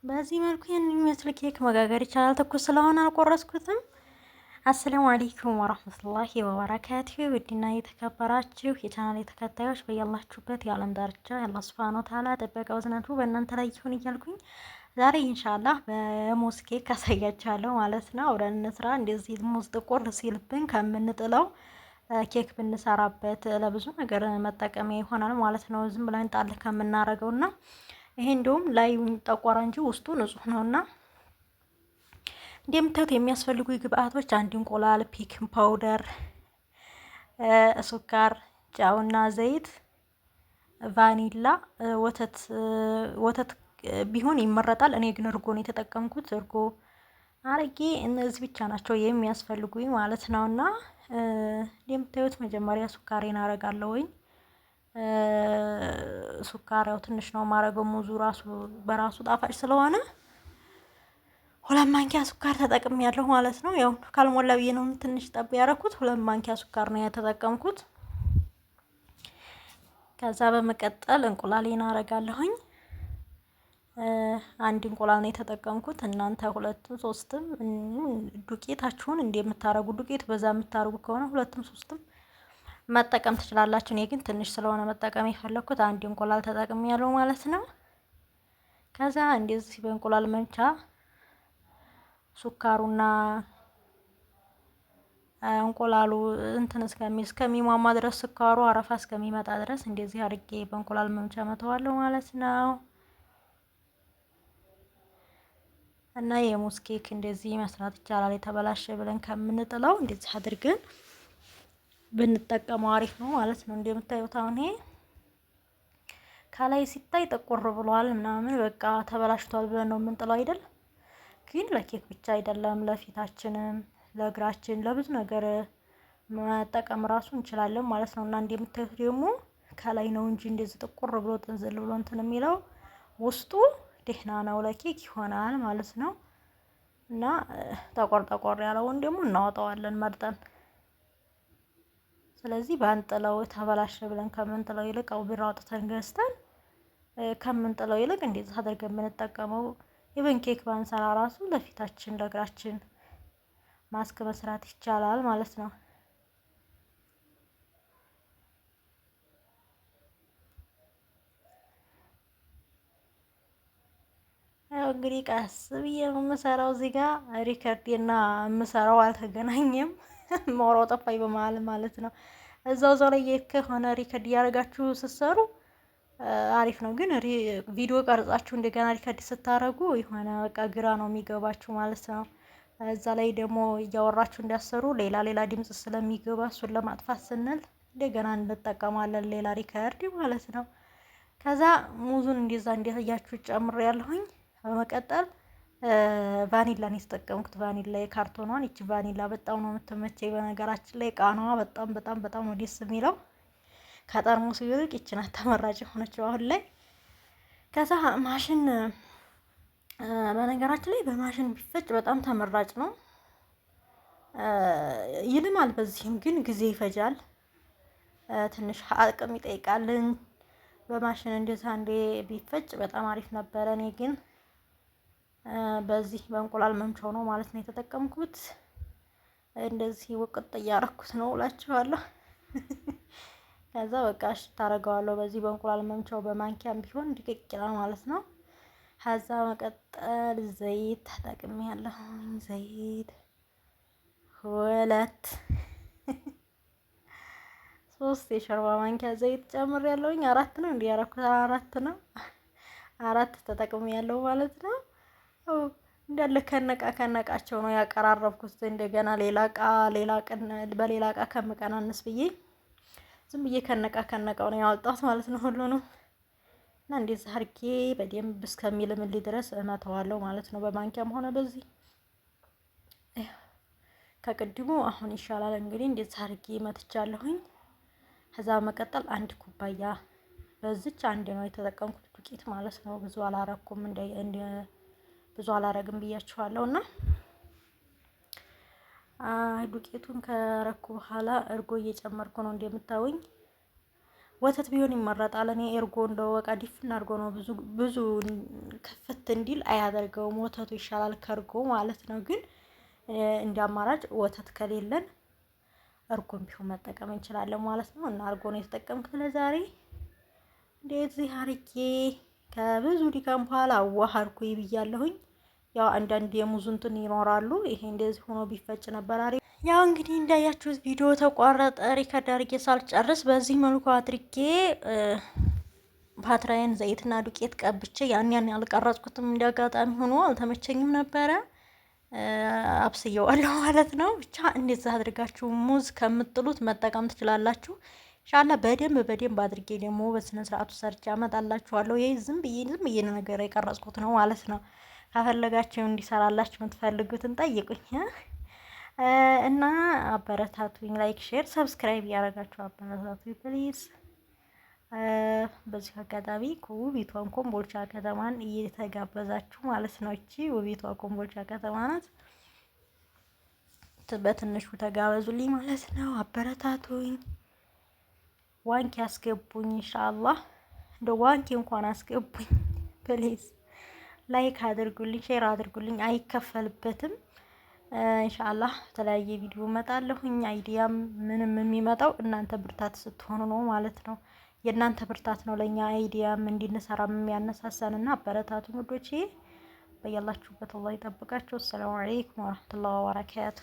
በዚህ መልኩ ይህንን የሚመስል ኬክ መጋገር ይቻላል። ትኩስ ስለሆነ አልቆረስኩትም። አሰላሙ አለይኩም ወራህመቱላሂ ወበረካቱ። ውድና የተከበራችሁ የቻናሌ ተከታዮች በያላችሁበት የዓለም ዳርቻ የአላህ ሱብሃነሁ ወተዓላ ጥበቃው እዝነቱ በእናንተ ላይ ይሁን እያልኩኝ ዛሬ ኢንሻአላህ በሙዝ ኬክ አሳያችኋለሁ ማለት ነው። አብረን እንስራ። እንደዚህ ሙዝ ጥቁር ሲልብን ከምንጥለው ኬክ ብንሰራበት ለብዙ ነገር መጠቀሚያ ይሆናል ማለት ነው። ዝም ብለን ጣል ከምናረገውና ይሄ እንደውም ላዩን ጠቆረ እንጂ ውስጡ ንጹህ ነውና እንደምታዩት የሚያስፈልጉ ግብአቶች አንድ እንቁላል፣ ቤኪንግ ፓውደር፣ ሱካር፣ ጨውና ዘይት፣ ቫኒላ፣ ወተት ቢሆን ይመረጣል። እኔ ግን እርጎ ነው የተጠቀምኩት። እርጎ አርጌ እነዚህ ብቻ ናቸው የሚያስፈልጉኝ ማለት ነውና እንደምታዩት መጀመሪያ ሱካሬን አረጋለሁኝ። ሱካር ያው ትንሽ ነው ማረገው፣ ሙዙ ራሱ በራሱ ጣፋጭ ስለሆነ 2 ማንኪያ ሱካር ተጠቅሜ ያለሁ ማለት ነው። ያው ካልሞላ ብዬ ነው ትንሽ ጠብ ያረኩት። 2 ማንኪያ ሱካር ነው የተጠቀምኩት። ከዛ በመቀጠል እንቁላሌን አረጋለሁኝ። አንድ እንቁላል ነው የተጠቀምኩት። እናንተ 2ም 3ም ዱቄታችሁን እንደምታረጉ ዱቄት በዛ የምታረጉ ከሆነ 2ም 3ም መጠቀም ትችላላችሁ። እኔ ግን ትንሽ ስለሆነ መጠቀም የፈለኩት አንድ እንቁላል ተጠቅሜ ያለው ማለት ነው። ከዛ እንደዚህ በእንቁላል መምቻ ሱካሩና እንቁላሉ እንትን እስከሚሟማ ድረስ ስኳሩ አረፋ እስከሚመጣ ድረስ እንደዚህ አድርጌ በእንቁላል መምቻ መተዋለሁ ማለት ነው። እና የሙዝ ኬክ እንደዚህ መስራት ይቻላል። የተበላሸ ብለን ከምንጥለው እንደዚህ አድርገን ብንጠቀመው አሪፍ ነው ማለት ነው። እንደምታዩት አሁን ይሄ ከላይ ሲታይ ጥቁር ብሏል ምናምን በቃ ተበላሽቷል ብለን ነው የምንጥለው አይደል? ግን ለኬክ ብቻ አይደለም፣ ለፊታችንም፣ ለእግራችን፣ ለብዙ ነገር መጠቀም ራሱ እንችላለን ማለት ነው። እና እንደምታዩት ደግሞ ከላይ ነው እንጂ እንደዚህ ጥቁር ብሎ ጥንዝል ብሎ እንትን የሚለው ውስጡ ደህና ነው፣ ለኬክ ይሆናል ማለት ነው። እና ጠቆር ያለውን ደግሞ እናወጣዋለን መርጠን። ስለዚህ ባንጥለው ተበላሸ ብለን ከምንጥለው ይልቅ ብር አውጥተን ገዝተን ከምንጥለው ይልቅ እንደዚህ አድርገን ብንጠቀመው ኢቨን ኬክ ባንሰራ ራሱ ለፊታችን ለእግራችን ማስክ መስራት ይቻላል ማለት ነው። ያው እንግዲህ ቀስ ብዬ የምሰራው እዚህ ጋር ሪከርዴና የምሰራው አልተገናኘም። ማውራው ጠፋኝ በመሀል ማለት ነው። እዛው ላይ ከሆነ ሪከርድ እያደረጋችሁ ስትሰሩ አሪፍ ነው። ግን ቪዲዮ ቀርጻችሁ እንደገና ሪከርድ ስታረጉ የሆነ በቃ ግራ ነው የሚገባችሁ ማለት ነው። እዛ ላይ ደግሞ እያወራችሁ እንዲያሰሩ ሌላ ድምጽ ስለሚገባ እሱን ለማጥፋት ስንል እንደገና እንጠቀማለን ሌላ ሪከርድ ማለት ነው። ከዛ ሙዙን እንደዛ እንዲያያችሁ ጨምሬ ያለሁኝ። በመቀጠል ቫኒላን የተጠቀምኩት ቫኒላ የካርቶኗን። ይቺ ቫኒላ በጣም ነው የምትመቸኝ በነገራችን ላይ ቃናዋ በጣም ነው ደስ የሚለው። ከጠርሙሱ ይልቅ ይቺ ናት ተመራጭ የሆነችው አሁን ላይ። ከዛ ማሽን በነገራችን ላይ በማሽን ቢፈጭ በጣም ተመራጭ ነው። ይልማል፣ በዚህም ግን ጊዜ ይፈጃል፣ ትንሽ አቅም ይጠይቃልን። በማሽን እንደዛ አንዴ ቢፈጭ በጣም አሪፍ ነበረ። እኔ ግን በዚህ በእንቁላል መምቻው ነው ማለት ነው የተጠቀምኩት። እንደዚህ ወቅጥ እያረኩት ነው እላችኋለሁ። ከዛ በቃ ታረገዋለሁ በዚህ በእንቁላል መምቻው። በማንኪያም ቢሆን ድቅቅ ይላል ማለት ነው። ከዛ መቀጠል ዘይት ተጠቅሜያለሁ። ዘይት 3 የሾርባ ማንኪያ ዘይት ጨምሬያለሁኝ። 4 ነው እንዴ ያረኩት? 4 ነው። 4 ተጠቅሜያለሁ ማለት ነው። እንዳለ ከነቃቸው ነው ያቀራረብኩት። እንደገና በሌላ እቃ ከምቀናንስ ብዬ ዝም ብዬ ከነቃው ነው ያወጣሁት ማለት ነው ሁሉንም። እና እንደዚህ አድርጌ በደንብ እስከሚልምልኝ ድረስ እመተዋለሁ ማለት ነው። በማንኪያም ሆነ በዚህ ከቅድሙ አሁን ይሻላል። እንግዲህ እንደዚህ አድርጌ መትቻለሁኝ። ከዛ መቀጠል 1 ኩባያ በዚች አንድ ነው የተጠቀምኩት ዱቄት ማለት ነው። ብዙ አላረኩም ብዙ አላረግም ብያችኋለሁ። እና ዱቄቱን ከረኩ በኋላ እርጎ እየጨመርኩ ነው እንደምታዩኝ። ወተት ቢሆን ይመረጣል። እኔ ኤርጎ እንደው በቃ ዲፍን አድርጎ ነው ብዙ ክፍት እንዲል አያደርገውም። ወተቱ ይሻላል ከእርጎ ማለት ነው። ግን እንደ አማራጭ ወተት ከሌለን እርጎም ቢሆን መጠቀም እንችላለን ማለት ነው። እና እርጎ ነው የተጠቀምኩት ለዛሬ። እንደዚህ አርጌ ከብዙ ድካም በኋላ አዋሃድኩኝ ብያለሁኝ። ያው አንዳንድ የሙዝ እንትን ይኖራሉ። ይሄ እንደዚህ ሆኖ ቢፈጭ ነበር አሪፍ። ያው እንግዲህ እንዳያችሁት ቪዲዮ ተቋረጠ። ሪከርድ አድርጌ ሳልጨርስ በዚህ መልኩ አድርጌ ፓትራዬን ዘይትና ዱቄት ቀብቼ ያን ያልቀረጽኩትም እንዳጋጣሚ ሆኖ አልተመቸኝም ነበረ። አብስየዋለሁ ማለት ነው። ብቻ እንደዛ አድርጋችሁ ሙዝ ከምጥሉት መጠቀም ትችላላችሁ። ኢንሻአላህ በደንብ አድርጌ ደግሞ በስነ ስርዓቱ ሰርቼ አመጣላችኋለሁ። ይሄ ዝም ብዬ ነገር የቀረጽኩት ነው ማለት ነው። ከፈለጋችሁ እንዲሰራላችሁ የምትፈልጉትን ጠይቁኝ እና አበረታቱኝ። ላይክ፣ ሼር፣ ሰብስክራይብ እያደረጋችሁ አበረታቱኝ ፕሊዝ። በዚህ አጋጣሚ ውቢቷን ኮምቦልቻ ከተማን እየተጋበዛችሁ ማለት ነው። እቺ ውቢቷ ኮምቦልቻ ከተማ ናት። በትንሹ ተጋበዙልኝ ማለት ነው። አበረታቱኝ። ዋንኪ አስገቡኝ ኢንሻአላህ። እንደ ዋንኪ እንኳን አስገቡኝ ፕሊዝ። ላይክ አድርጉልኝ፣ ሼር አድርጉልኝ። አይከፈልበትም። ኢንሻአላህ የተለያየ ቪዲዮ እመጣለሁኝ። አይዲያም ምንም የሚመጣው እናንተ ብርታት ስትሆኑ ነው ማለት ነው። የእናንተ ብርታት ነው ለኛ አይዲያም እንድንሰራም የሚያነሳሳንና አበረታቱን ውዶቼ። በያላችሁበት አላህ ይጠብቃችሁ። ሰላም አለይኩም ወራህመቱላሂ ወበረካቱ።